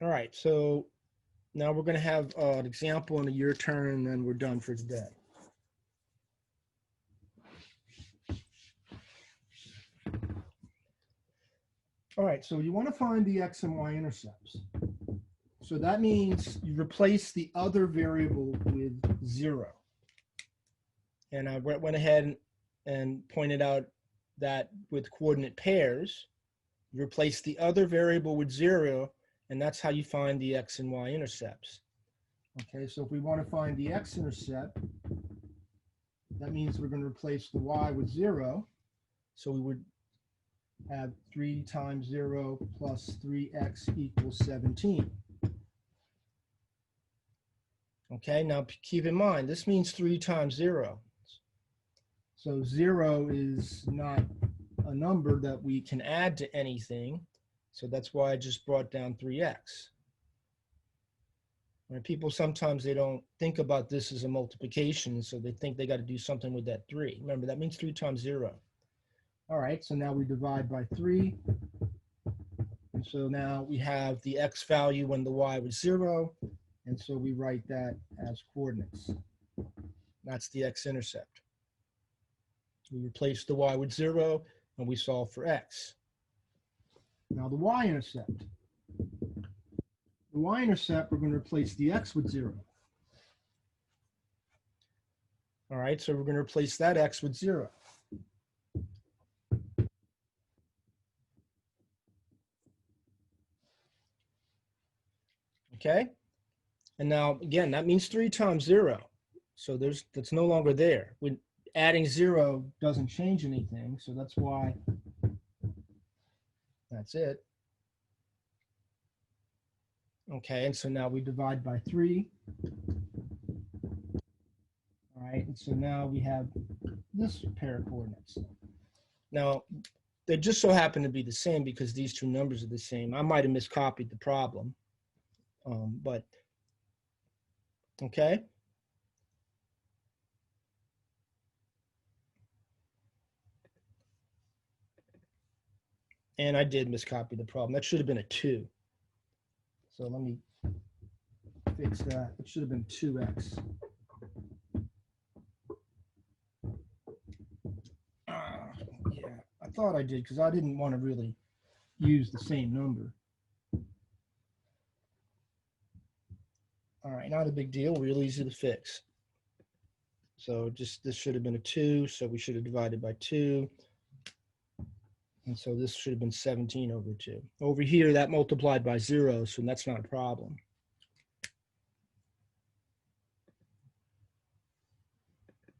All right, so now we're going to have an example and a your turn, and then we're done for today. All right, so you want to find the x and y intercepts. So that means you replace the other variable with 0. And I went ahead and pointed out that with coordinate pairs, you replace the other variable with 0, and that's how you find the x and y intercepts. Okay, so if we want to find the x-intercept, that means we're going to replace the y with 0. So we would have 3 times 0 plus 3x equals 17. Okay, now keep in mind, this means 3 times 0. So 0 is not a number that we can add to anything. So that's why I just brought down 3x. And people sometimes they don't think about this as a multiplication, so they think they got to do something with that 3. Remember, that means 3 times 0. All right, so now we divide by 3. And so now we have the x value when the y was 0. And so we write that as coordinates. That's the x-intercept. We replace the y with 0, and we solve for x. Now the y-intercept. The y-intercept, we're going to replace the x with 0. All right, so we're going to replace that x with 0. Okay? And now, again, that means 3 times 0. So that's no longer there. When adding 0 doesn't change anything, so that's why that's it. Okay, and so now we divide by 3. All right, and so now we have this pair of coordinates. Now, they just so happen to be the same because these two numbers are the same. I might have miscopied the problem, but okay. And I did miscopy the problem. That should have been a 2. So let me fix that. It should have been 2x. Yeah, I thought I did because I didn't want to really use the same number. All right, not a big deal, real easy to fix. So just this should have been a 2, so we should have divided by 2. And so this should have been 17 over 2. Over here, that multiplied by 0, so that's not a problem.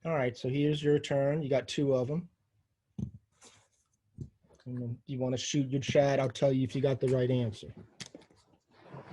All right, so here's your turn. You got 2 of them. And then you want to shoot your chat, I'll tell you if you got the right answer.